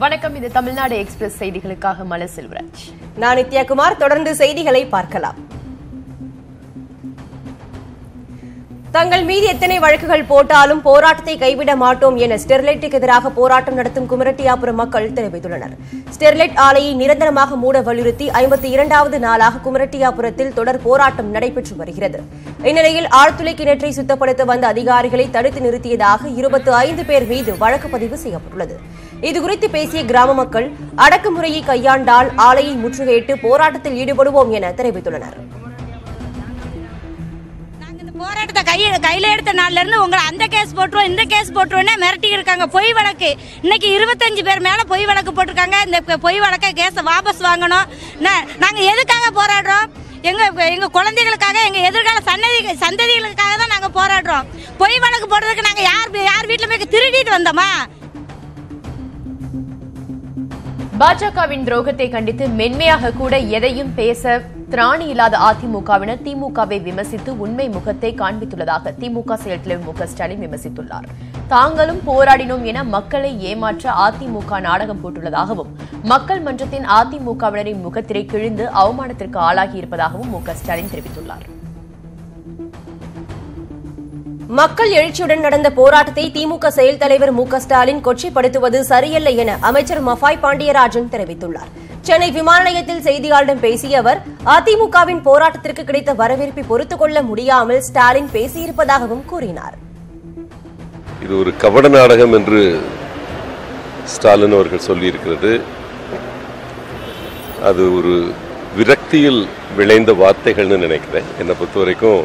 வணக்கம். இது தமிழ்நாடு எக்ஸ்பிரஸ் செய்திகளுக்காக மல செல்வராஜ். நான் நித்யாகுமார். தொடர்ந்து செய்திகளை பார்க்கலாம். தங்கள் மீது எத்தனை வழக்குகள் போட்டாலும் போராட்டத்தை கைவிட மாட்டோம் என ஸ்டெர்லைட்டுக்கு எதிராக போராட்டம் நடத்தும் குமரட்டியாபுரம் மக்கள் தெரிவித்துள்ளனர். ஸ்டெர்லைட் ஆலையை நிரந்தரமாக மூட வலியுறுத்தி 52வது நாளாக குமரட்டியாபுரத்தில் தொடர் போராட்டம் நடைபெற்று வருகிறது. இந்நிலையில் ஆழ்துளை கிணற்றை சுத்தப்படுத்த வந்த அதிகாரிகளை தடுத்து நிறுத்தியதாக 25 பேர் மீது வழக்கு பதிவு செய்யப்பட்டுள்ளது. இதுகுறித்து பேசிய கிராம மக்கள் அடக்குமுறையை கையாண்டால் ஆலையை முற்றுகையிட்டு போராட்டத்தில் ஈடுபடுவோம் என தெரிவித்துள்ளனர். போராட்டத்தை கையில எடுத்த நாள்ல இருந்து உங்களை அந்த கேஸ் போட்டுருவோம் இந்த கேஸ் போட்டுருவோம் மிரட்டி இருக்காங்க. பொய் வழக்கு இன்னைக்கு 25 பேர் மேல பொய் வழக்கு போட்டிருக்காங்க. இந்த பொய் வழக்க கேஸை வாபஸ் வாங்கணும். நாங்க எதுக்காக போராடுறோம்? எங்க குழந்தைகளுக்காக, எங்க எதிர்கால சந்ததிகளுக்காக தான் நாங்க போராடுறோம். பொய் வழக்கு போடுறதுக்கு நாங்க யார் வீட்டுல போய் திருடிட்டு வந்தோமா? பாஜகவின் துரோகத்தை கண்டித்து மென்மையாக கூட எதையும் பேச திராணி இல்லாத அதிமுகவினர் திமுகவை விமர்சித்து உண்மை முகத்தை காண்பித்துள்ளதாக திமுக செயல் தலைவர் மு.க.ஸ்டாலின் விமர்சித்துள்ளார். தாங்களும் போராடினோம் என மக்களை ஏமாற்ற அதிமுக நாடகம் போட்டுள்ளதாகவும் மக்கள் மன்றத்தின் அதிமுகவினரின் முகத்திரை கிழிந்து அவமானத்திற்கு ஆளாகியிருப்பதாகவும் மு.க.ஸ்டாலின் தெரிவித்துள்ளார். மக்கள் எழுச்சியுடன் நடந்த போராட்டத்தை திமுக செயல் தலைவர் மு.க.ஸ்டாலின் கொச்சைப்படுத்துவது சரியல்ல என அமைச்சர் மஃபாய் பாண்டியராஜன் தெரிவித்துள்ளார். சென்னை விமான நிலையத்தில் செய்தியாளர்களிடம் பேசிய அவர் அதிமுகவின் போராட்டத்திற்கு கிடைத்த வரவேற்பை பொறுத்துக் கொள்ள முடியாமல் ஸ்டாலின் பேசியிருப்பதாகவும் கூறினார். இது ஒரு கபட நாடகம் என்று ஸ்டாலின் அவர்கள் சொல்லியிருக்கிறது. அது ஒரு விரக்தியில் விளைந்த வார்த்தைகள்னு நினைக்கிறேன். என்னை பொறுத்த வரைக்கும்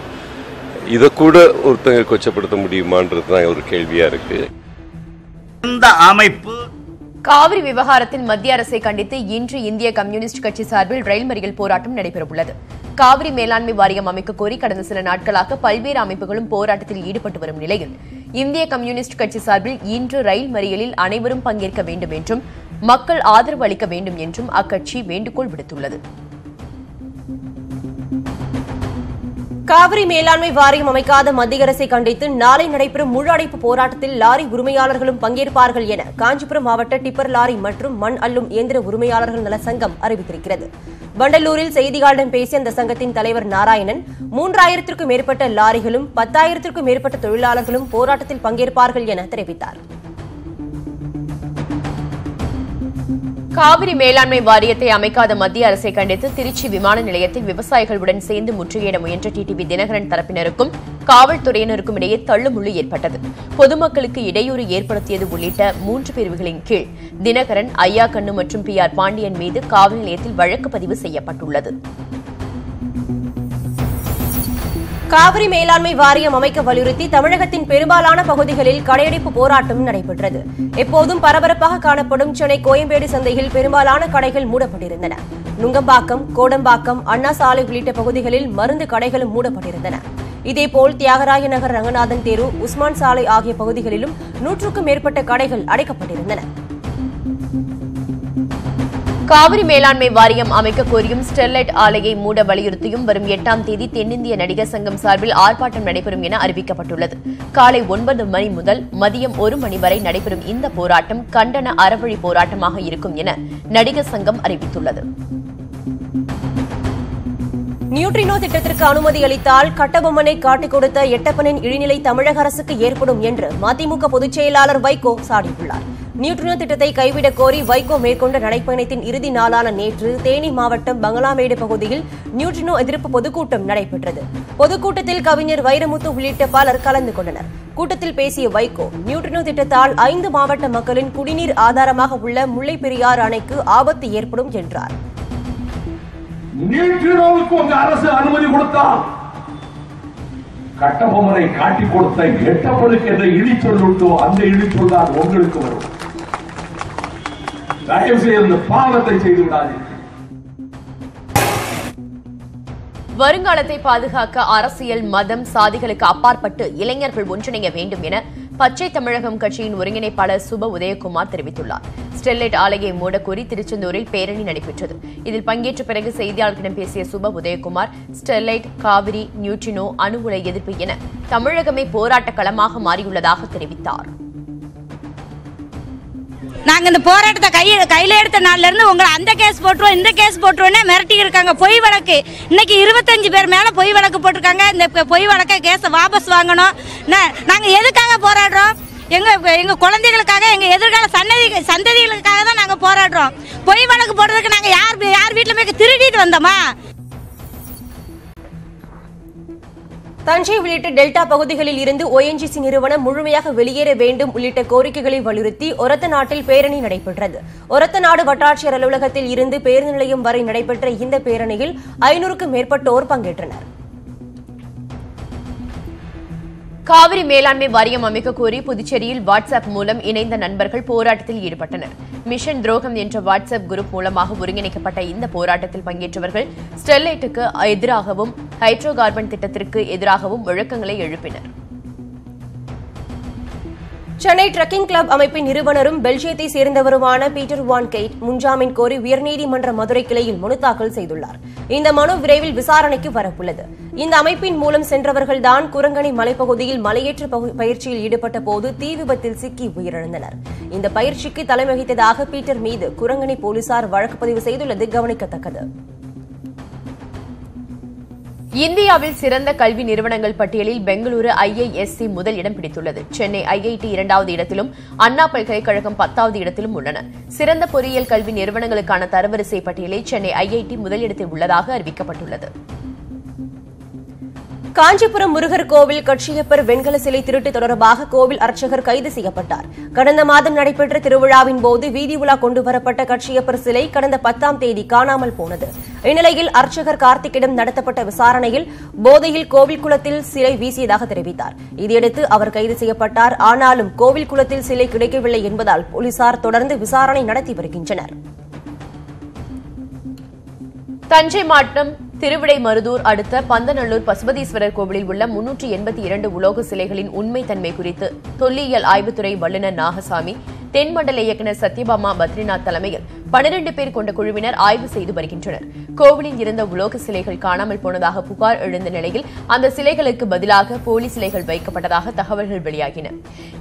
இதை கூட ஒருத்தங்க கொச்சப்படுத்த முடியுமான்றதுதான் ஒரு கேள்வியா இருக்கு. இந்த அமைப்பு காவிரி விவகாரத்தில் மத்திய அரசை கண்டித்து இன்று இந்திய கம்யூனிஸ்ட் கட்சி சார்பில் ரயில் மறியல் போராட்டம் நடைபெறவுள்ளது. காவிரி மேலாண்மை வாரியம் அமைக்க கோரி கடந்த சில நாட்களாக பல்வேறு அமைப்புகளும் போராட்டத்தில் ஈடுபட்டு வரும் நிலையில் இந்திய கம்யூனிஸ்ட் கட்சி சார்பில் இன்று ரயில் மறியலில் அனைவரும் பங்கேற்க வேண்டும் என்றும் மக்கள் ஆதரவு அளிக்க வேண்டும் என்றும் அக்கட்சி வேண்டுகோள் விடுத்துள்ளது. காவிரி மேலாண்மை வாரியம் அமைக்காத மத்திய அரசை கண்டித்து நாளை நடைபெறும் முழு அடைப்பு போராட்டத்தில் லாரி உரிமையாளர்களும் பங்கேற்பார்கள் என காஞ்சிபுரம் மாவட்ட டிப்பர் லாரி மற்றும் மண் அள்ளும் இயந்திர உரிமையாளர்கள் நல சங்கம் அறிவித்திருக்கிறது. வண்டலூரில் செய்தியாளர்களிடம் பேசிய அந்த சங்கத்தின் தலைவர் நாராயணன் 3000க்கும் மேற்பட்ட லாரிகளும் 10,000க்கும் மேற்பட்ட தொழிலாளர்களும் போராட்டத்தில் பங்கேற்பார்கள் என தெரிவித்தார். காவிரி மேலாண்மை வாரியத்தை அமைக்காத மத்திய அரசை கண்டித்து திருச்சி விமான நிலையத்தில் விவசாயிகளுடன் சேர்ந்து முற்றுகையிட முயன்ற டிடிவி தினகரன் தரப்பினருக்கும் காவல்துறையினருக்கும் இடையே தள்ளுமுள்ளு ஏற்பட்டது. பொதுமக்களுக்கு இடையூறு ஏற்படுத்தியது உள்ளிட்ட 3 பிரிவுகளின் கீழ் தினகரன், ஐயாக்கண்ணு மற்றும் PR பாண்டியன் மீது காவல் நிலையத்தில் வழக்கு பதிவு செய்யப்பட்டுள்ளது. காவிரி மேலாண்மை வாரியம் அமைக்க வலியுறுத்தி தமிழகத்தின் பெரும்பாலான பகுதிகளில் கடையடைப்பு போராட்டம் நடைபெற்றது. எப்போதும் பரபரப்பாக காணப்படும் சென்னை கோயம்பேடு சந்தையில் பெரும்பாலான கடைகள் மூடப்பட்டிருந்தன. நுங்கம்பாக்கம், கோடம்பாக்கம், அண்ணா சாலை உள்ளிட்ட பகுதிகளில் மருந்து கடைகளும் மூடப்பட்டிருந்தன. இதேபோல் தியாகராய நகர், ரங்கநாதன் தெரு, உஸ்மான் சாலை ஆகிய பகுதிகளிலும் 100க்கும் மேற்பட்ட கடைகள் அடைக்கப்பட்டிருந்தன. காவிரி மேலாண்மை வாரியம் அமைக்க கோரியும் ஸ்டெர்லைட் ஆலையை மூட வலியுறுத்தியும் வரும் 8ஆம் தேதி தென்னிந்திய நடிகர் சங்கம் சார்பில் ஆர்ப்பாட்டம் நடைபெறும் என அறிவிக்கப்பட்டுள்ளது. காலை 9 மணி முதல் மதியம் 1 மணி வரை நடைபெறும் இந்த போராட்டம் கண்டன அறவழி போராட்டமாக இருக்கும் என நடிகர் சங்கம் அறிவித்துள்ளது. நியூட்ரினோ திட்டத்திற்கு அனுமதி அளித்தால் கட்டபொம்மனை காட்டிக் கொடுத்த எட்டப்பனின் இழிநிலை தமிழக அரசுக்கு ஏற்படும் என்று மதிமுக பொதுச் செயலாளர் வைகோ சாடியுள்ளார். நியூட்ரினோ திட்டத்தை கைவிடக் கோரி வைகோ மேற்கொண்ட நடைப்பயணத்தின் இறுதி நாளான நேற்று தேனி மாவட்டம் பங்களாமேடு பகுதியில் நியூட்ரினோ எதிர்ப்பு பொதுக்கூட்டம் நடைபெற்றது. பொதுக்கூட்டத்தில் கவிஞர் வைரமுத்து உள்ளிட்ட பலர் கலந்து கொண்டனர். கூட்டத்தில் பேசிய வைகோ நியூட்ரினோ திட்டத்தால் 5 மாவட்ட மக்களின் குடிநீர் ஆதாரமாக உள்ள முல்லைப் பெரியாறு அணைக்கு ஆபத்து ஏற்படும் என்றார். நியூட்ரினோவுக்கு உங்க அரசு அனுமதி கொடுத்தால் கட்டபொம்மனை காட்டி கொடுத்த எட்டப்பனுக்கு என்ற இழிச்சொல்லுண்டோ அந்த இழிச்சொல்தான் உங்களுக்கு வரும். தயவு செய்து பாவத்தை செய்து விடாதீர்கள். வருங்காலத்தை பாதுகாக்க அரசியல், மதம், சாதிகளுக்கு அப்பாற்பட்டு இளைஞர்கள் ஒன்றிணைய வேண்டும் என பச்சை தமிழகம் கட்சியின் ஒருங்கிணைப்பாளர் சுப உதயகுமார் தெரிவித்துள்ளார். ஸ்டெர்லைட் ஆலையை மூடக்கோரி திருச்செந்தூரில் பேரணி நடைபெற்றது. இதில் பங்கேற்ற பிறகு செய்தியாளர்களிடம் பேசிய சுப உதயகுமார் ஸ்டெர்லைட், காவிரி, நியூட்ரினோ, அணு உலை எதிர்ப்பு என தமிழகமே போராட்ட களமாக மாறியுள்ளதாக தெரிவித்தார். நாங்க இந்த போராட்டத்தை கையில எடுத்த நாள்ல இருந்து உங்களை அந்த கேஸ் போட்டுருவோம் இந்த கேஸ் போட்டுருவோன்னே மிரட்டி இருக்காங்க. பொய் வழக்கு இன்னைக்கு 25 பேர் மேல பொய் வழக்கு போட்டிருக்காங்க. இந்த பொய் வழக்க கேஸை வாபஸ் வாங்கணும். நாங்க எதுக்காக போராடுறோம்? எங்க குழந்தைகளுக்காக, எங்க எதிர்கால சந்ததிகளுக்காக தான் நாங்க போராடுறோம். பொய் வழக்கு போடுறதுக்கு நாங்க யார் வீட்டுல போய் திருடிட்டு வந்தோமா? தஞ்சை உள்ளிட்ட டெல்டா பகுதிகளில் இருந்து ONGC நிறுவனம் முழுமையாக வெளியேற வேண்டும் உள்ளிட்ட கோரிக்கைகளை வலியுறுத்தி ஒரத்தநாட்டில் பேரணி நடைபெற்றது. ஒரத்தநாடு வட்டாட்சியர் அலுவலகத்தில் இருந்து பேருந்து நிலையம் வரை நடைபெற்ற இந்த பேரணியில் 500க்கும் மேற்பட்டோர் பங்கேற்றனர். காவிரி மேலாண்மை வாரியம் அமைக்க கோரி புதுச்சேரியில் வாட்ஸ்அப் மூலம் இணைந்த நண்பர்கள் போராட்டத்தில் ஈடுபட்டனர். மிஷன் துரோகம் என்ற வாட்ஸ்அப் குரூப் மூலமாக ஒருங்கிணைக்கப்பட்ட இந்த போராட்டத்தில் பங்கேற்றவர்கள் ஸ்டெர்லைட்டுக்கு எதிராகவும் ஹைட்ரோ கார்பன் திட்டத்திற்கு எதிராகவும் முழக்கங்களை எழுப்பினர். சென்னை ட்ரக்கிங் கிளப் அமைப்பின் நிறுவனரும் பெல்ஜியத்தை சேர்ந்தவருமான பீட்டர் வான் கெய்ட் முன்ஜாமீன் கோரி உயர்நீதிமன்ற மதுரை கிளையில் மனு தாக்கல் செய்துள்ளார். இந்த மனு விரைவில் விசாரணைக்கு வரவுள்ளது. இந்த அமைப்பின் மூலம் சென்றவர்கள்தான் குரங்கணி மலைப்பகுதியில் மலையேற்ற பயிற்சியில் ஈடுபட்ட போது தீ விபத்தில் சிக்கி உயிரிழந்தனர். இந்த பயிற்சிக்கு தலைமை வகித்ததாக பீட்டர் மீது குரங்கணி போலீசார் வழக்கு பதிவு செய்துள்ளது கவனிக்கத்தக்கது. இந்தியாவில் சிறந்த கல்வி நிறுவனங்கள் பட்டியலில் பெங்களூரு IISc முதல் இடம் பிடித்துள்ளது. சென்னை IIT 2வது இடத்திலும் அண்ணா பல்கலைக்கழகம் 10வது இடத்திலும் உள்ளன. சிறந்த பொறியியல் கல்வி நிறுவனங்களுக்கான தரவரிசை பட்டியலில் சென்னை IIT முதலிடத்தில் உள்ளதாக அறிவிக்கப்பட்டுள்ளது. காஞ்சிபுரம் முருகர் கோவில் கட்சியப்பர் வெண்கல சிலை திருட்டு தொடர்பாக கோவில் அர்ச்சகர் கைது செய்யப்பட்டார். கடந்த மாதம் நடைபெற்ற திருவிழாவின் போது வீதி உலா கொண்டுவரப்பட்ட கட்சியப்பர் சிலை கடந்த 10ஆம் தேதி காணாமல் போனது. இந்நிலையில் அர்ச்சகர் கார்த்திக்கிடம் நடத்தப்பட்ட விசாரணையில் போதையில் கோவில் குளத்தில் சிலை வீசியதாக தெரிவித்தார். இதையடுத்து அவர் கைது செய்யப்பட்டார். ஆனாலும் கோவில் குளத்தில் சிலை கிடைக்கவில்லை என்பதால் போலீசார் தொடர்ந்து விசாரணை நடத்தி வருகின்றனர். தஞ்சை மாவட்டம் திருவிடைமருதூர் அடுத்த பந்தநல்லூர் பசுபதீஸ்வரர் கோவிலில் உள்ள 382 உலோக சிலைகளின் உண்மை தன்மை குறித்து தொல்லியல் ஆய்வுத்துறை வல்லுநர் நாகசாமி, தென்மண்டல இயக்குநர் சத்யபாமா பத்ரிநாத் தலைமையில் 12 பேர் கொண்ட குழுவினர் ஆய்வு செய்து வருகின்றனர். கோவிலில் இருந்த உலோக சிலைகள் காணாமல் போனதாக புகார் எழுந்த நிலையில் அந்த சிலைகளுக்கு பதிலாக போலி சிலைகள் வைக்கப்பட்டதாக தகவல்கள் வெளியாகின.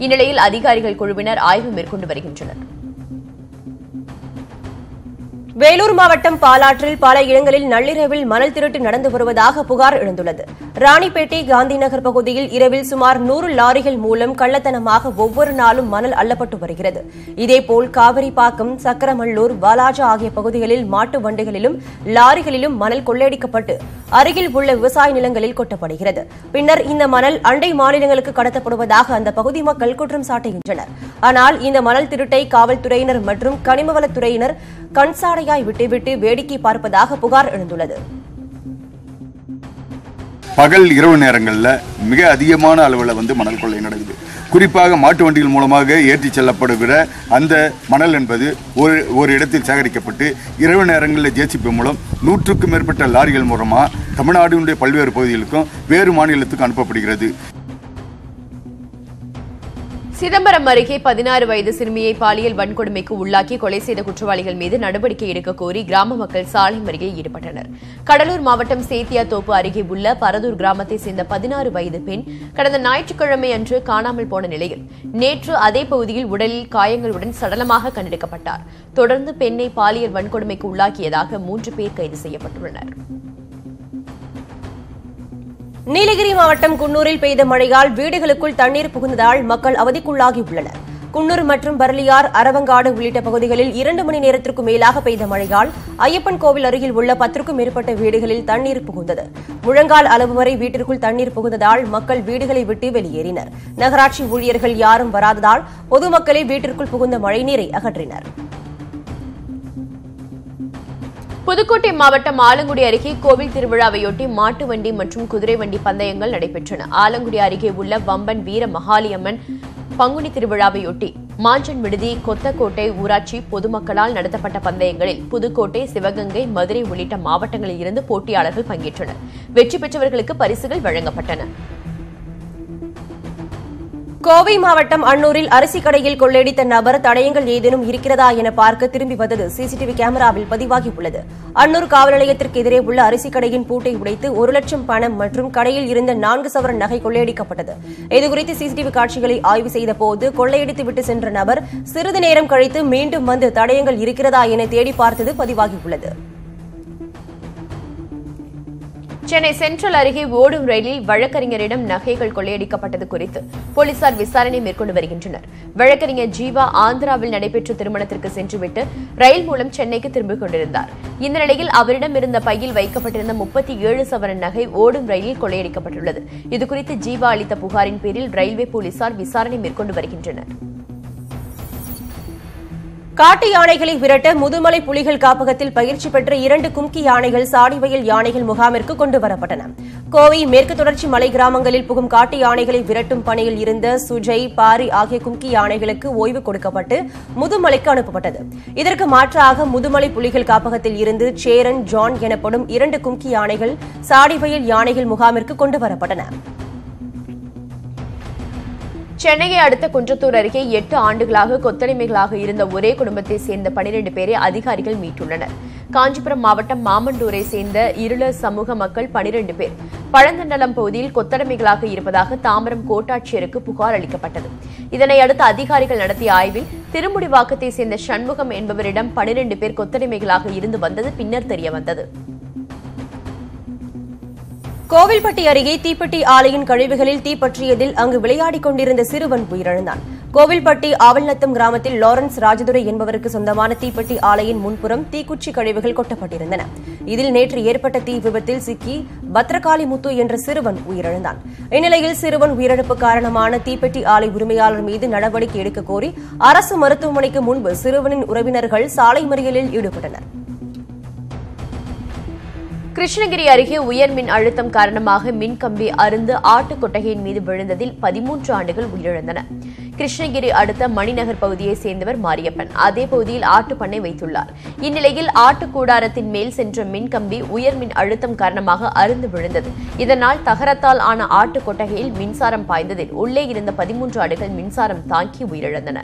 இந்நிலையில் அதிகாரிகள் குழுவினர் ஆய்வு மேற்கொண்டு வருகின்றனர். வேலூர் மாவட்டம் பாலாற்றில் பல இடங்களில் நள்ளிரவில் மணல் திருட்டு நடந்து வருவதாக புகார் எழுந்துள்ளது. ராணிப்பேட்டை காந்திநகர் பகுதியில் இரவில் சுமார் 100 லாரிகள் மூலம் கள்ளத்தனமாக ஒவ்வொரு நாளும் மணல் அள்ளப்பட்டு வருகிறது. இதேபோல் காவிரிப்பாக்கம், சக்கரமல்லூர், வாலாஜா ஆகிய பகுதிகளில் மாட்டு வண்டிகளிலும் லாரிகளிலும் மணல் கொள்ளையடிக்கப்பட்டு அருகில் உள்ள விவசாய நிலங்களில் கொட்டப்படுகிறது. பின்னர் இந்த மணல் அண்டை மாநிலங்களுக்கு கடத்தப்படுவதாக அந்த பகுதி மக்கள் குற்றம் சாட்டுகின்றனர். ஆனால் இந்த மணல் திருட்டை காவல்துறையினர் மற்றும் கனிமவளத்துறையினர் கண்சாடையாய் விட்டுவிட்டு வேடிக்கை பார்ப்பதாக புகார் எழுந்துள்ளது. பகல் இரவு நேரங்களில் மிக அதிகமான அளவில் மணல் கொள்ளை நடக்குது. குறிப்பாக மாட்டு வண்டிகள் மூலமாக ஏற்றி செல்லப்படுகிற அந்த மணல் என்பது ஒரு இடத்தில் சேகரிக்கப்பட்டு இரவு நேரங்களில் JCB மூலம் 100க்கும் மேற்பட்ட லாரிகள் மூலமாக தமிழ்நாட்டினுடைய பல்வேறு பகுதிகளுக்கும் வேறு மாநிலத்துக்கும் அனுப்பப்படுகிறது. சிதம்பரம் அருகே 16 வயது சிறுமியை பாலியல் வன்கொடுமைக்கு உள்ளாக்கி கொலை செய்த குற்றவாளிகள் மீது நடவடிக்கை எடுக்க கோரி கிராம மக்கள் சாலை மறியலில் ஈடுபட்டனர். கடலூர் மாவட்டம் சேத்தியாத்தோப்பு அருகே உள்ள பரதூர் கிராமத்தை சேர்ந்த 16 வயது பெண் கடந்த ஞாயிற்றுக்கிழமை அன்று காணாமல் போன நிலையில் நேற்று அதே பகுதியில் உடலில் காயங்களுடன் சடலமாக கண்டெடுக்கப்பட்டார். தொடர்ந்து பெண்ணை பாலியல் வன்கொடுமைக்கு உள்ளாக்கியதாக 3 பேர் கைது செய்யப்பட்டுள்ளனர். நீலகிரி மாவட்டம் குன்னூரில் பெய்த மழையால் வீடுகளுக்குள் தண்ணீர் புகுந்ததால் மக்கள் அவதிக்குள்ளாகியுள்ளனர். குன்னூர் மற்றும் பரளியார், அரவங்காடு உள்ளிட்ட பகுதிகளில் 2 மணி நேரத்திற்கும் மேலாக பெய்த மழையால் ஐயப்பன் கோவில் அருகில் உள்ள 10க்கும் மேற்பட்ட வீடுகளில் தண்ணீர் புகுந்தது. முழங்கால் அளவு வரை வீட்டிற்குள் தண்ணீர் புகுந்ததால் மக்கள் வீடுகளை விட்டு வெளியேறினர். நகராட்சி ஊழியர்கள் யாரும் வராததால் பொதுமக்களே வீட்டிற்குள் புகுந்த மழைநீரை அகற்றினர். புதுக்கோட்டை மாவட்டம் ஆலங்குடி அருகே கோவில் திருவிழாவையொட்டி மாட்டு வண்டி மற்றும் குதிரை வண்டி பந்தயங்கள் நடைபெற்றன. ஆலங்குடி அருகே உள்ள வம்பன் வீர மகாளியம்மன் பங்குனி திருவிழாவையொட்டி மாஞ்சன் விடுதி, கொத்தக்கோட்டை ஊராட்சி பொதுமக்களால் நடத்தப்பட்ட பந்தயங்களில் புதுக்கோட்டை, சிவகங்கை, மதுரை உள்ளிட்ட மாவட்டங்களில் இருந்து போட்டியாளர்கள் பங்கேற்றனர். வெற்றி பெற்றவர்களுக்கு பரிசுகள் வழங்கப்பட்டன. கோவை மாவட்டம் அன்னூரில் அரிசி கடையில் கொள்ளையடித்த நபர் தடயங்கள் ஏதேனும் இருக்கிறதா என பார்க்க திரும்பி வந்தது சிசிடிவி கேமராவில் பதிவாகியுள்ளது. அன்னூர் காவல் நிலையத்திற்கு எதிரே உள்ள அரிசி கடையின் பூட்டை உடைத்து 1 லட்சம் பணம் மற்றும் கடையில் இருந்த 4 சவரன் நகை கொள்ளையடிக்கப்பட்டது. இதுகுறித்து சிசிடிவி காட்சிகளை ஆய்வு செய்த போது கொள்ளையடித்துவிட்டு சென்ற நபர் சிறிது நேரம் கழித்து மீண்டும் வந்து தடயங்கள் இருக்கிறதா என தேடி பார்த்தது பதிவாகியுள்ளது. சென்னை சென்ட்ரல் அருகே ஓடும் ரயிலில் வழக்கறிஞரிடம் நகைகள் கொள்ளையடிக்கப்பட்டது குறித்து போலீசார் விசாரணை மேற்கொண்டு வருகின்றனர். வழக்கறிஞர் ஜீவா ஆந்திராவில் நடைபெற்ற திருமணத்திற்கு சென்றுவிட்டு ரயில் மூலம் சென்னைக்கு திரும்பிக் கொண்டிருந்தார். இந்த நிலையில் அவரிடம் இருந்த பையில் வைக்கப்பட்டிருந்த 37 சவரன் நகை ஓடும் ரயிலில் கொள்ளையடிக்கப்பட்டுள்ளது. இதுகுறித்து ஜீவா அளித்த புகாரின் பேரில் ரயில்வே போலீசார் விசாரணை மேற்கொண்டு வருகின்றனர். காட்டு யானைகளை விரட்ட முதுமலை புலிகள் காப்பகத்தில் பயிற்சி பெற்ற 2 கும்கி யானைகள் சாடிவயல் யானைகள் முகாமிற்கு கொண்டு வரப்பட்டன. கோவை மேற்கு தொடர்ச்சி மலை கிராமங்களில் புகும் காட்டு யானைகளை விரட்டும் பணியில் இருந்த சுஜய், பாரி ஆகிய கும்கி யானைகளுக்கு ஓய்வு கொடுக்கப்பட்டு முதுமலைக்கு அனுப்பப்பட்டது. இதற்கு மாற்றாக முதுமலை புலிகள் காப்பகத்தில் இருந்து சேரன், ஜான் எனப்படும் 2 கும்கி யானைகள் சாடிவயல் யானைகள் முகாமிற்கு கொண்டு வரப்பட்டன. சென்னையை அடுத்த குன்றத்தூர் அருகே 8 ஆண்டுகளாக கொத்தடிமைகளாக இருந்த ஒரே குடும்பத்தைச் சேர்ந்த 12 பேரை அதிகாரிகள் மீட்டுள்ளனர். காஞ்சிபுரம் மாவட்டம் மாமண்டூரை சேர்ந்த இருளர் சமூக மக்கள் 12 பேர் பழந்தண்டலம் பகுதியில் கொத்தடிமைகளாக இருப்பதாக தாம்பரம் கோட்டாட்சியருக்கு புகார் அளிக்கப்பட்டது. இதனையடுத்து அதிகாரிகள் நடத்திய ஆய்வில் திருமுடிவாக்கத்தை சேர்ந்த சண்முகம் என்பவரிடம் 12 பேர் கொத்தடிமைகளாக இருந்து வந்தது பின்னர் தெரியவந்தது. கோவில்பட்டி அருகே தீப்பெட்டி ஆலையின் கழிவுகளில் தீப்பற்றியதில் அங்கு விளையாடிக் கொண்டிருந்த சிறுவன் உயிரிழந்தான். கோவில்பட்டி ஆவல்நத்தம் கிராமத்தில் லாரன்ஸ் ராஜதுரை என்பவருக்கு சொந்தமான தீப்பெட்டி ஆலையின் முன்புறம் தீக்குச்சி கழிவுகள் கொட்டப்பட்டிருந்தன. இதில் நேற்று ஏற்பட்ட தீ விபத்தில் சிக்கி பத்ரகாளி முத்து என்ற சிறுவன் உயிரிழந்தான். இந்நிலையில் சிறுவன் உயிரிழப்பு காரணமான தீப்பெட்டி ஆலை உரிமையாளர் மீது நடவடிக்கை எடுக்க கோரி அரசு மருத்துவமனைக்கு முன்பு சிறுவனின் உறவினர்கள் சாலை மறியலில் ஈடுபட்டனர். கிருஷ்ணகிரி அருகே உயர் மின் அழுத்தம் காரணமாக மின்கம்பி அருந்து ஆட்டு கொட்டகையின் மீது விழுந்ததில் 13 ஆண்டுகள் உயிரிழந்தன. கிருஷ்ணகிரி அடுத்த மணிநகர் பகுதியைச் சேர்ந்தவர் மாரியப்பன் அதே பகுதியில் ஆட்டு பண்ணை வைத்துள்ளார். இந்நிலையில் ஆட்டு கூடாரத்தின் மேல் சென்ற மின்கம்பி உயர் மின் அழுத்தம் காரணமாக அருந்து விழுந்தது. இதனால் தகரத்தால் ஆன ஆட்டு கொட்டகையில் மின்சாரம் பாய்ந்ததில் உள்ளே இருந்த 13 ஆடுகள் மின்சாரம் தாக்கி உயிரிழந்தன.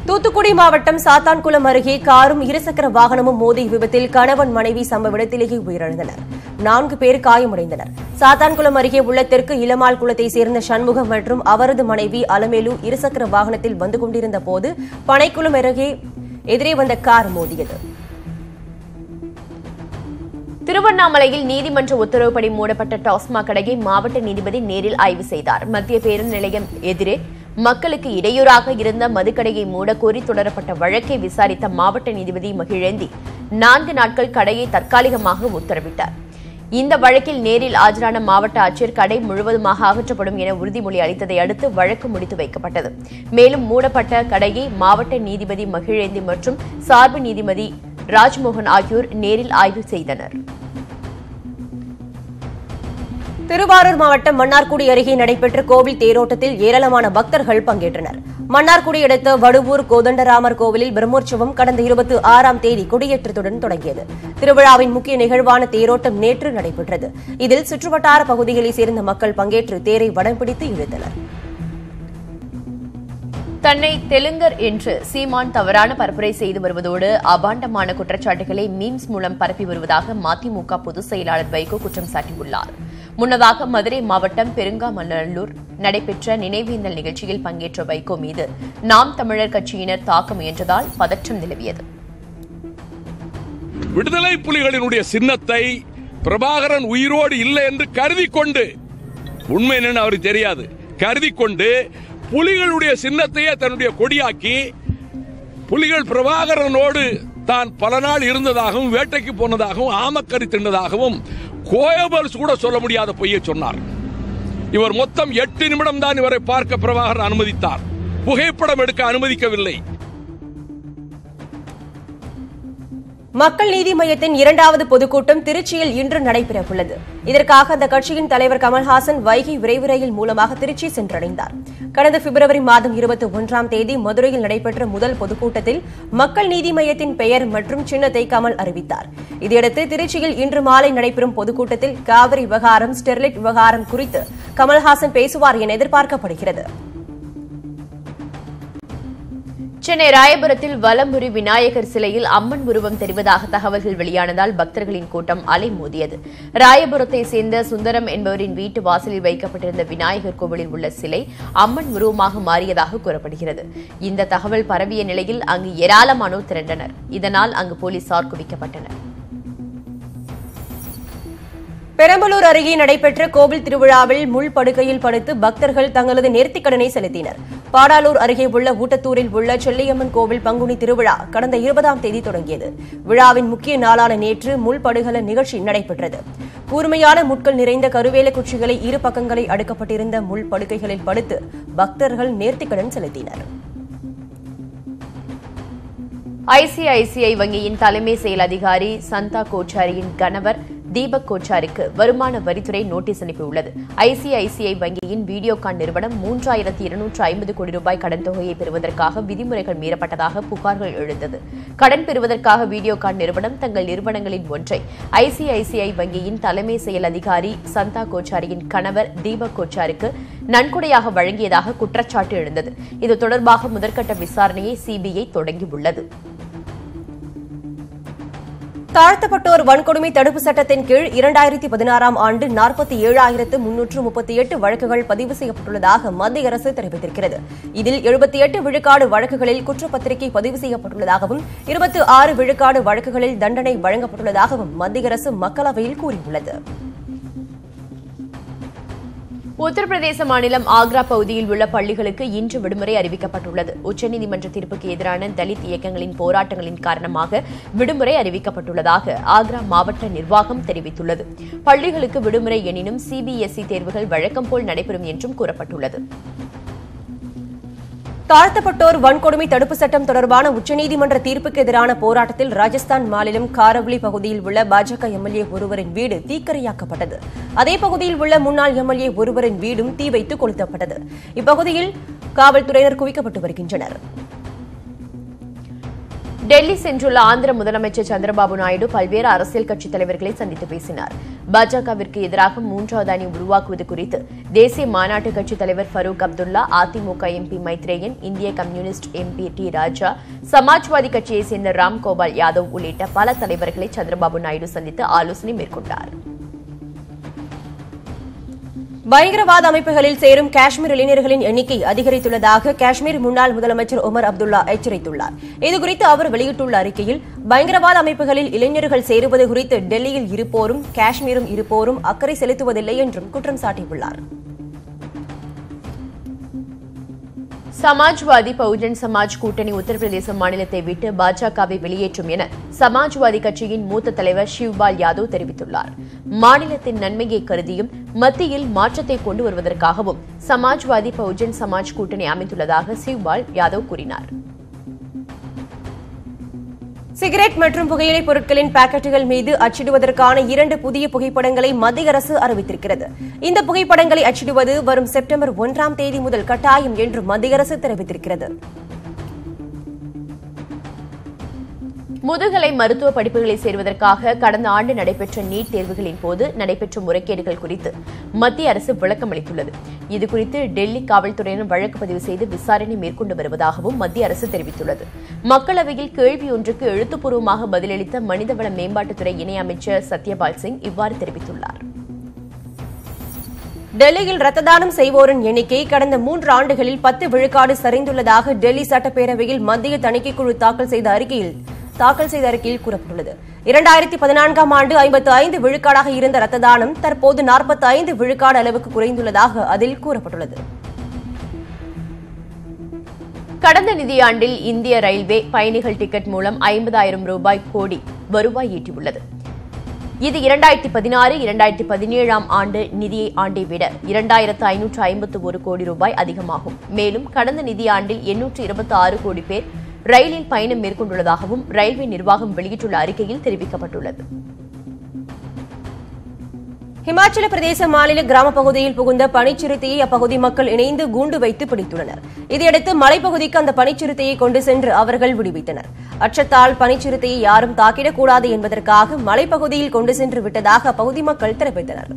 தூத்துக்குடி மாவட்டம் சாத்தான்குளம் அருகே காரும் இருசக்கர வாகனமும் மோதிய விபத்தில் கணவன் மனைவி சம்பவ இடத்திலேயே உயிரிழந்தனர். 4 பேர் காயமடைந்தனர். சாத்தான்குளம் அருகே உள்ள தெற்கு இளமால் குளத்தை சேர்ந்த சண்முகம் மற்றும் அவரது மனைவி அலமேலு இருசக்கர வாகனத்தில் வந்து கொண்டிருந்த போது பனைக்குளம் அருகே எதிரே வந்த கார் மோதியது. திருவண்ணாமலையில் நீதிமன்ற உத்தரவுப்படி மூடப்பட்ட டாஸ்மாக் கடையை மாவட்ட நீதிபதி நேரில் ஆய்வு செய்தார். மத்திய பேருந்து நிலையம் எதிரே மக்களுக்கு இடையூறாக இருந்த மதுக்கடையை மூடக்கோரி தொடரப்பட்ட வழக்கை விசாரித்த மாவட்ட நீதிபதி மகிழேந்தி 4 நாட்கள் கடையை தற்காலிகமாக உத்தரவிட்டார். இந்த வழக்கில் நேரில் ஆஜரான மாவட்ட ஆட்சியர் கடை முழுவதுமாக அகற்றப்படும் என உறுதிமொழி அளித்ததை அடுத்து வழக்கு முடித்து வைக்கப்பட்டது. மேலும் மூடப்பட்ட கடையை மாவட்ட நீதிபதி மகிழேந்தி மற்றும் சார்பு நீதிபதி ராஜ்மோகன் ஆகியோர் நேரில் ஆய்வு செய்தனர். திருவாரூர் மாவட்டம் மன்னார்குடி அருகே நடைபெற்ற கோவில் தேரோட்டத்தில் ஏராளமான பக்தர்கள் பங்கேற்றனர். மன்னார்குடி அடுத்த வடுவூர் கோதண்டராமர் கோவிலில் பிரம்மோற்சவம் கடந்த 26ஆம் தேதி கொடியேற்றத்துடன் தொடங்கியது. திருவிழாவின் முக்கிய நிகழ்வான தேரோட்டம் நேற்று நடைபெற்றது. இதில் சுற்றுவட்டார பகுதிகளைச் சேர்ந்த மக்கள் பங்கேற்று தேரை வடம் பிடித்து இழுத்தனர். தன்னை தெலுங்கர் என்று சீமான் தவறான பரப்புரை செய்து வருவதோடு அபாண்டமான குற்றச்சாட்டுகளை மீம்ஸ் மூலம் பரப்பி வருவதாக மதிமுக பொதுச் செயலாளர் வைகோ குற்றம் சாட்டியுள்ளார். முன்னதாக மதுரை மாவட்டம் பெருங்காமநல்லூர் நடைபெற்ற நினைவேந்தல் நிகழ்ச்சியில் பங்கேற்ற வைகோ மீது நாம் தமிழர் கட்சியினர் தாக்க முயன்றதால் பதற்றம் நிலவியது. விடுதலை புலிகளினுடைய சின்னத்தை பிரபாகரன் உயிரோடு இல்லை என்று கருதி கொண்டு, உண்மை என்னன்னு அவருக்கு தெரியாது, கருதி கொண்டு புலிகளுடைய சின்னத்தையே தன்னுடைய கொடியாக்கி புலிகள் பிரபாகரனோடு தான் பல நாள் இருந்ததாகவும் வேட்டைக்கு போனதாகவும் ஆமக்கறி தின்னதாகவும் கோயபல்ஸ் கூட சொல்ல முடியாத பொய்யை சொன்னார். இவர் மொத்தம் 8 நிமிடம் தான் இவரை பார்க்க பிரபாகரன் அனுமதித்தார். புகைப்படம் எடுக்க அனுமதிக்கவில்லை. மக்கள் நீதி மய்யத்தின் 2வது பொதுக்கூட்டம் திருச்சியில் இன்று நடைபெறவுள்ளது. இதற்காக அந்த கட்சியின் தலைவர் கமல்ஹாசன் வைகை விரைவு ரயில் மூலமாக திருச்சி சென்றடைந்தார். கடந்த பிப்ரவரி மாதம் 21ஆம் தேதி மதுரையில் நடைபெற்ற முதல் பொதுக்கூட்டத்தில் மக்கள் நீதி மய்யத்தின் பெயர் மற்றும் சின்னத்தை கமல் அறிவித்தார். இதையடுத்து திருச்சியில் இன்று மாலை நடைபெறும் பொதுக்கூட்டத்தில் காவிரி விவகாரம், ஸ்டெர்லைட் விவகாரம் குறித்து கமல்ஹாசன் பேசுவார் என எதிர்பார்க்கப்படுகிறது. சென்னை ராயபுரத்தில் வலம்புரி விநாயகர் சிலையில் அம்மன் உருவம் தெரிவதாக தகவல்கள் வெளியானதால் பக்தர்களின் கூட்டம் அலைமோதியது. ராயபுரத்தை சேர்ந்த சுந்தரம் என்பவரின் வீட்டு வாசலில் வைக்கப்பட்டிருந்த விநாயகர் கோவிலில் உள்ள சிலை அம்மன் உருவமாக மாறியதாக கூறப்படுகிறது. இந்த தகவல் பரவிய நிலையில் அங்கு ஏராளமானோர் திரண்டனர். இதனால் அங்கு போலீசார் குவிக்கப்பட்டனர். பெரம்பலூர் அருகே நடைபெற்ற கோவில் திருவிழாவில் முள் படுக்கையில் படுத்து பக்தர்கள் தங்களது நேர்த்திக்கடனை செலுத்தினர். பாடாலூர் அருகே உள்ள ஊட்டத்தூரில் உள்ள செல்லியம்மன் கோவில் பங்குனி திருவிழா கடந்த 20ஆம் தேதி தொடங்கியது. விழாவின் முக்கிய நாளான நேற்று முள் படுகல நிகழ்ச்சி நடைபெற்றது. கூர்மையான முட்கள் நிறைந்த கருவேல குச்சிகளை இரு பக்கங்களை அடுக்கப்பட்டிருந்த முள் படுக்கைகளில் படுத்து பக்தர்கள் நேர்த்திக்கடன் செலுத்தினர். ஐசிஐசிஐ வங்கியின் தலைமை செயல் அதிகாரி சந்தா கோச்சாரியின் கணவர் தீபக் கோச்சாரிக்கு வருமான வரித்துறை நோட்டீஸ் அனுப்பியுள்ளது. ஐசிஐசிஐ வங்கியின் வீடியோகான் நிறுவனம் 3250 கோடி ரூபாய் கடன் தொகையை பெறுவதற்காக விதிமுறைகள் மீறப்பட்டதாக புகார்கள் எழுந்தது. கடன் பெறுவதற்காக வீடியோகான் நிறுவனம் தங்கள் நிறுவனங்களின் ஒன்றை ஐசிஐசிஐ வங்கியின் தலைமை செயல் அதிகாரி சந்தா கோச்சாரியின் கணவர் தீபக் கோச்சாருக்கு நன்கொடையாக வழங்கியதாக குற்றச்சாட்டு எழுந்தது. இது தொடர்பாக முதற்கட்ட விசாரணையை சிபிஐ தொடங்கியுள்ளது. தாழ்த்தப்பட்டோர் வன்கொடுமை தடுப்பு சட்டத்தின் கீழ் 2016ஆம் ஆண்டு 47,338 வழக்குகள் பதிவு செய்யப்பட்டுள்ளதாக மத்திய அரசு தெரிவித்திருக்கிறது. இதில் 78 விழுக்காடு வழக்குகளில் குற்றப்பத்திரிகை பதிவு செய்யப்பட்டுள்ளதாகவும் 26 விழுக்காடு வழக்குகளில் தண்டனை வழங்கப்பட்டுள்ளதாகவும் மத்திய அரசு மக்களவையில் கூறியுள்ளது. உத்தரப்பிரதேச மாநிலம் ஆக்ரா பகுதியில் உள்ள பள்ளிகளுக்கு இன்று விடுமுறை அறிவிக்கப்பட்டுள்ளது. உச்சநீதிமன்ற தீர்ப்புக்கு எதிரான தலித் இயக்கங்களின் போராட்டங்களின் காரணமாக விடுமுறை அறிவிக்கப்பட்டுள்ளதாக ஆக்ரா மாவட்ட நிர்வாகம் தெரிவித்துள்ளது. பள்ளிகளுக்கு விடுமுறை எனினும் சிபிஎஸ்இ தேர்வுகள் வழக்கம் போல் நடைபெறும் என்றும் கூறப்பட்டுள்ளது. தாழ்த்தப்பட்டோர் வன்கொடுமை தடுப்பு சட்டம் தொடர்பான உச்சநீதிமன்ற தீர்ப்புக்கு எதிரான போராட்டத்தில் ராஜஸ்தான் மாநிலம் காரவலி பகுதியில் உள்ள பாஜக எம்எல்ஏ ஒருவரின் வீடு தீக்கிரையாக்கப்பட்டது. அதே பகுதியில் உள்ள முன்னாள் எம்எல்ஏ ஒருவரின் வீடும் தீ வைத்து கொளுத்தப்பட்டது. இப்பகுதியில் காவல்துறையினர் குவிக்கப்பட்டு வருகின்றனர். டெல்லி சென்றுள்ள ஆந்திர முதலமைச்சர் சந்திரபாபு நாயுடு பல்வேறு அரசியல் கட்சித் தலைவர்களை சந்தித்து பேசினார். பாஜகவிற்கு எதிராக 3வது அணி உருவாக்குவது குறித்து தேசிய மாநாட்டு கட்சித் தலைவர் ஃபரூக் அப்துல்லா, அதிமுக எம்பி மைத்ரேயன், இந்திய கம்யூனிஸ்ட் எம்பி டி ராஜா, சமாஜ்வாதி கட்சியைச் சேர்ந்த ராம் கோபால் யாதவ் உள்ளிட்ட பல தலைவர்களை சந்திரபாபு நாயுடு சந்தித்து ஆலோசனை மேற்கொண்டார். பயங்கரவாத அமைப்புகளில் சேரும் காஷ்மீர் இளைஞர்களின் எண்ணிக்கை அதிகரித்துள்ளதாக காஷ்மீர் முன்னாள் முதலமைச்சர் உமர் அப்துல்லா எச்சரித்துள்ளார். இதுகுறித்து அவர் வெளியிட்டுள்ள அறிக்கையில், பயங்கரவாத அமைப்புகளில் இளைஞர்கள் சேருவது குறித்து டெல்லியில் இருப்போரும் காஷ்மீரும் இருப்போரும் அக்கறை செலுத்துவதில்லை என்றும் குற்றம் சாட்டியுள்ளார். சமாஜ்வாதி பகுஜன் சமாஜ் கூட்டணி உத்தரப்பிரதேச மாநிலத்தை விட்டு பாஜகவை வெளியேற்றும் என சமாஜ்வாதி கட்சியின் மூத்த தலைவர் ஷிவ்பால் யாதவ் தெரிவித்துள்ளார். மாநிலத்தின் நன்மையை கருதியும் மத்தியில் மாற்றத்தை கொண்டு வருவதற்காகவும் சமாஜ்வாதி பகுஜன் சமாஜ் கூட்டணி அமைத்துள்ளதாக ஷிவ்பால் யாதவ் கூறினார். சிகரெட் மற்றும் புகையிலைப் பொருட்களின் பாக்கெட்டுகள் மீது அச்சிடுவதற்கான 2 புதிய புகைப்படங்களை மத்திய அரசு அறிவித்திருக்கிறது. இந்த புகைப்படங்களை அச்சிடுவது வரும் செப்டம்பர் 1ஆம் தேதி முதல் கட்டாயம் என்று மத்திய அரசு தெரிவித்திருக்கிறது. முதுகலை மருத்துவ படிப்புகளை சேர்வதற்காக கடந்த ஆண்டு நடைபெற்ற நீட் தேர்வுகளின் போது நடைபெற்ற முறைகேடுகள் குறித்து மத்திய அரசு விளக்கம் அளித்துள்ளது. இதுகுறித்து டெல்லி காவல்துறையினர் வழக்கு பதிவு செய்து விசாரணை மேற்கொண்டு வருவதாகவும் மத்திய அரசு தெரிவித்துள்ளது. மக்களவையில் கேள்வி ஒன்றுக்கு எழுத்துப்பூர்வமாக பதிலளித்த மனிதவள மேம்பாட்டுத்துறை இணையமைச்சர் சத்யபால் சிங் இவ்வாறு தெரிவித்துள்ளார். டெல்லியில் ரத்த தானம் செய்வோரின் எண்ணிக்கை கடந்த 3 ஆண்டுகளில் 10 விழுக்காடு சரிந்துள்ளதாக டெல்லி சட்டப்பேரவையில் மத்திய தணிக்கைக்குழு தாக்கல் செய்த அறிக்கையில் கூறப்பட்டுள்ளது. 2014ஆம் ஆண்டு 55 விழுக்காடாக இருந்த ரத்த தானம் தற்போது 45 விழுக்காடு அளவுக்கு குறைந்துள்ளதாக அதில் கூறப்பட்டுள்ளது. கடந்த நிதியாண்டில் இந்திய ரயில்வே பயணிகள் டிக்கெட் மூலம் 50,000 கோடி வருவாய் ஈட்டியுள்ளது. இது 2016-2017ஆம் ஆண்டு நிதி ஆண்டை விட 2,551 கோடி ரூபாய் அதிகமாகும். மேலும் கடந்த நிதியாண்டில் 826 கோடி பேர் ரயிலில் பயணம் மேற்கொண்டுள்ளதாகவும் ரயில்வே நிர்வாகம் வெளியிட்டுள்ள அறிக்கையில் தெரிவிக்கப்பட்டுள்ளது. ஹிமாச்சல பிரதேச மாநில கிராம பகுதியில் புகுந்த பனிச்சிறுத்தையை அப்பகுதி மக்கள் இணைந்து கூண்டு வைத்து பிடித்துள்ளனர். இதையடுத்து மலைப்பகுதிக்கு அந்த பனிச்சிறுத்தையை கொண்டு சென்று அவர்கள் விடுவித்தனர். அச்சத்தால் பனிச்சிறுத்தையை யாரும் தாக்கிடக்கூடாது என்பதற்காக மலைப்பகுதியில் கொண்டு சென்று விட்டதாக அப்பகுதி மக்கள் தெரிவித்தனர்.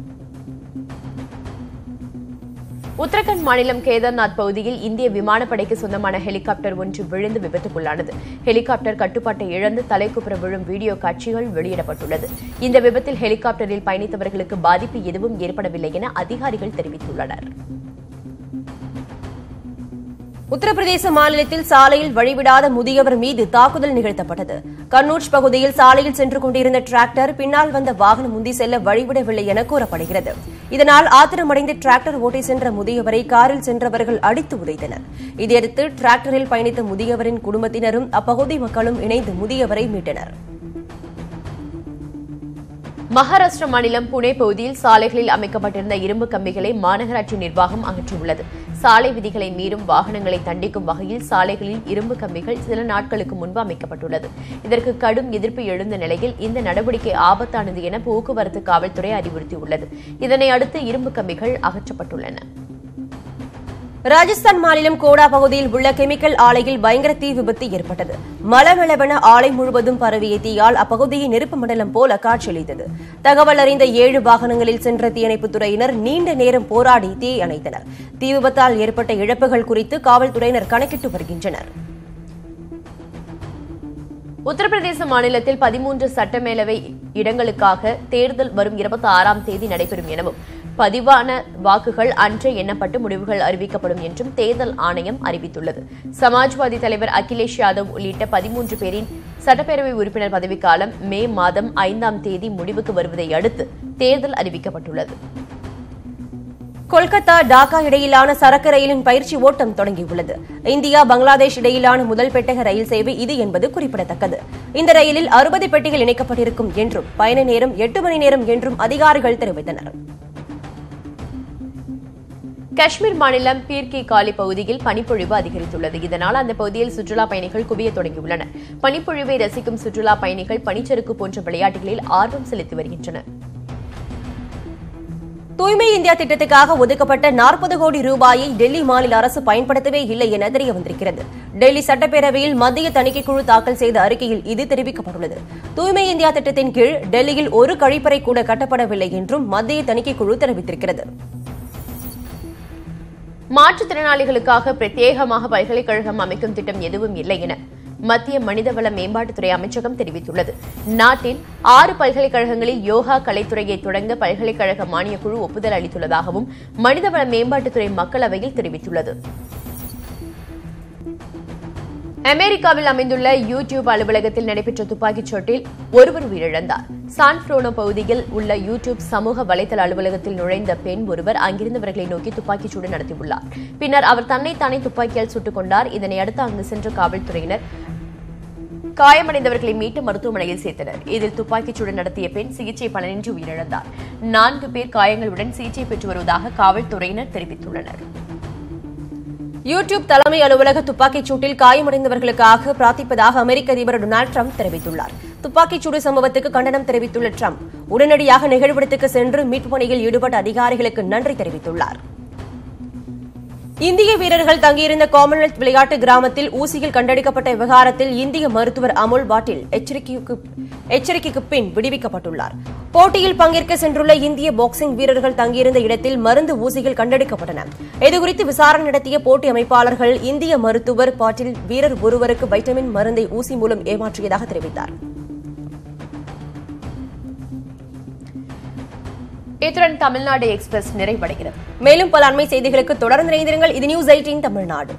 உத்தரகண்ட் மாநிலம் கேதார்நாத் பகுதியில் இந்திய விமானப்படைக்கு சொந்தமான ஹெலிகாப்டர் ஒன்று விழுந்து விபத்துக்குள்ளானது. ஹெலிகாப்டர் கட்டுப்பாட்டை இழந்து தலைக்குப்புற விழும் வீடியோ காட்சிகள் வெளியிடப்பட்டுள்ளது. இந்த விபத்தில் ஹெலிகாப்டரில் பயணித்தவர்களுக்கு பாதிப்பு எதுவும் ஏற்படவில்லை என அதிகாரிகள் தெரிவித்துள்ளனர். உத்தரப்பிரதேச மாநிலத்தில் சாலையில் வழிவிடாத முதியவர் மீது தாக்குதல் நிகழ்த்தப்பட்டது. கன்னூஜ் பகுதியில் சாலையில் சென்று கொண்டிருந்த டிராக்டர் பின்னால் வந்த வாகனம் முந்தி செல்ல வழிவிடவில்லை என கூறப்படுகிறது. இதனால் ஆத்திரமடைந்து டிராக்டர் ஓட்டி சென்ற முதியவரை காரில் சென்றவர்கள் அடித்து உதைத்தனர். இதையடுத்து டிராக்டரில் பயணித்த முதியவரின் குடும்பத்தினரும் அப்பகுதி மக்களும் இணைந்து முதியவரை மீட்டனர். மகாராஷ்டிர மாநிலம் புனே பகுதியில் சாலைகளில் அமைக்கப்பட்டிருந்த இரும்பு கம்பிகளை மாநகராட்சி நிர்வாகம் அகற்றியுள்ளது. சாலை விதிகளை மீறும் வாகனங்களை தண்டிக்கும் வகையில் சாலைகளில் இரும்பு கம்பிகள் சில நாட்களுக்கு முன்பு அமைக்கப்பட்டுள்ளது. இதற்கு கடும் எதிர்ப்பு எழுந்த நிலையில் இந்த நடவடிக்கை ஆபத்தானது என போக்குவரத்து காவல்துறை அறிவுறுத்தியுள்ளது. இதனை அடுத்து இரும்பு கம்பிகள் அகற்றப்பட்டுள்ளன. ராஜஸ்தான் மாநிலம் கோடா பகுதியில் உள்ள கெமிக்கல் ஆலையில் பயங்கர தீ விபத்து ஏற்பட்டது. மளமளவென ஆலை முழுவதும் பரவிய தீயால் அப்பகுதியை நெருப்பு மண்டலம் போல காட்சியளித்தது. தகவல் அறிந்த 7 வாகனங்களில் சென்ற தீயணைப்புத் துறையினர் நீண்ட நேரம் போராடி தீயை அணைத்தனர். தீ விபத்தால் ஏற்பட்ட இழப்புகள் குறித்து காவல்துறையினர் கணக்கிட்டு வருகின்றனர். உத்தரப்பிரதேச மாநிலத்தில் 13 சட்டமேலவை இடங்களுக்காக தேர்தல் வரும் 26ஆம் தேதி நடைபெறும் எனவும் பதிவான வாக்குகள் அன்றே எண்ணப்பட்டு முடிவுகள் அறிவிக்கப்படும் என்றும் தேர்தல் ஆணையம் அறிவித்துள்ளது. சமாஜ்வாதி தலைவர் அகிலேஷ் யாதவ் உள்ளிட்ட 13 பேரின் சட்டப்பேரவை உறுப்பினர் பதவிக்காலம் மே மாதம் 5ஆம் தேதி முடிவுக்கு வருவதை அடுத்து தேர்தல் அறிவிக்கப்பட்டுள்ளது. கொல்கத்தா டாக்கா இடையிலான சரக்கு ரயிலின் பயிற்சி ஓட்டம் தொடங்கியுள்ளது. இந்தியா பங்களாதேஷ் இடையிலான முதல் பெட்டக ரயில் சேவை இது என்பது குறிப்பிடத்தக்கது. இந்த ரயிலில் 60 பெட்டிகள் இணைக்கப்பட்டிருக்கும் என்றும் பயண நேரம் 8 மணி நேரம் என்றும் அதிகாரிகள் தெரிவித்தனர். காஷ்மீர் மாநிலம் பீர்கி காலி பகுதியில் பனிப்பொழிவு அதிகரித்துள்ளது. இதனால் அந்த பகுதியில் சுற்றுலா பயணிகள் குவிய தொடங்கியுள்ளனர். பனிப்பொழிவை ரசிக்கும் சுற்றுலா பயணிகள் பனிச்சறுக்கு போன்ற விளையாட்டுகளில் ஆர்வம் செலுத்தி வருகின்றனர். தூய்மை இந்தியா திட்டத்துக்காக ஒதுக்கப்பட்ட 40 கோடி ரூபாயை டெல்லி மாநில அரசு பயன்படுத்தவே இல்லை என தெரிய வந்திருக்கிறது. டெல்லி சட்டப்பேரவையில் மத்திய தணிக்கைக்குழு தாக்கல் செய்த அறிக்கையில் இது தெரிவிக்கப்பட்டுள்ளது. தூய்மை இந்தியா திட்டத்தின் கீழ் டெல்லியில் ஒரு கழிப்பறை கூட கட்டப்படவில்லை என்றும் மத்திய தணிக்கைக்குழு தெரிவித்திருக்கிறது. மாற்றுத்திறனாளிகளுக்காக பிரத்யேகமாக பல்கலைக்கழகம் அமைக்கும் திட்டம் எதுவும் இல்லை என மத்திய மனிதவள மேம்பாட்டுத்துறை அமைச்சகம் தெரிவித்துள்ளது. நாட்டில் 6 பல்கலைக்கழகங்களில் யோகா கலைத்துறையை தொடங்க பல்கலைக்கழக மானியக்குழு ஒப்புதல் அளித்துள்ளதாகவும் மனிதவள மேம்பாட்டுத்துறை மக்களவையில் தெரிவித்துள்ளது. அமெரிக்காவில் அமைந்துள்ள யூடியூப் அலுவலகத்தில் நடைபெற்ற துப்பாக்கிச் சூட்டில் ஒருவர் உயிரிழந்தார். சான்ஃப்ரோனோ பகுதியில் உள்ள யூடியூப் சமூக வலைதள அலுவலகத்தில் நுழைந்த பெண் ஒருவர் அங்கிருந்தவர்களை நோக்கி துப்பாக்கிச் சூடு நடத்தியுள்ளார். பின்னர் அவர் தன்னைத்தானே துப்பாக்கியால் சுட்டுக் கொண்டார். இதனையடுத்து அங்கு சென்ற காவல்துறையினர் காயமடைந்தவர்களை மீட்டு மருத்துவமனையில் சேர்த்தனர். இதில் துப்பாக்கிச் சூடு நடத்திய பெண் சிகிச்சை பலனின்றி உயிரிழந்தார். 4 பேர் காயங்களுடன் சிகிச்சை பெற்று வருவதாக காவல்துறையினர் தெரிவித்துள்ளனர். யூடியூப் தலைமை அலுவலக துப்பாக்கிச் சூட்டில் காயமடைந்தவர்களுக்காக பிரார்த்திப்பதாக அமெரிக்க அதிபர் டொனால்டு டிரம்ப் தெரிவித்துள்ளார். துப்பாக்கிச் சூடு சம்பவத்துக்கு கண்டனம் தெரிவித்துள்ள டிரம்ப் உடனடியாக நிகழ்விடத்துக்கு சென்று மீட்புப் பணியில் ஈடுபட்ட அதிகாரிகளுக்கு நன்றி தெரிவித்துள்ளார். இந்திய வீரர்கள் தங்கியிருந்த காமன்வெல்த் விளையாட்டு கிராமத்தில் ஊசியில் கண்டெடுக்கப்பட்ட விவகாரத்தில் இந்திய மருத்துவர் அமுல் பாட்டில் எச்சரிக்கைக்கு பின் விடுவிக்கப்பட்டுள்ளார். போட்டியில் பங்கேற்க சென்றுள்ள இந்திய பாக்ஸிங் வீரர்கள் தங்கியிருந்த இடத்தில் மருந்து ஊசிகள் கண்டெடுக்கப்பட்டன. இதுகுறித்து விசாரணை நடத்திய போட்டி அமைப்பாளர்கள் இந்திய மருத்துவர் பாட்டில் வீரர் ஒருவருக்கு வைட்டமின் மருந்தை ஊசி மூலம் ஏமாற்றியதாக தெரிவித்தார். இத்துடன் தமிழ்நாடு எக்ஸ்பிரஸ் நிறைவடைகிறது. மேலும் பல அண்மை செய்திகளுக்கு தொடர்ந்து இணைந்திருங்கள். இது நியூஸ் 18 தமிழ்நாடு.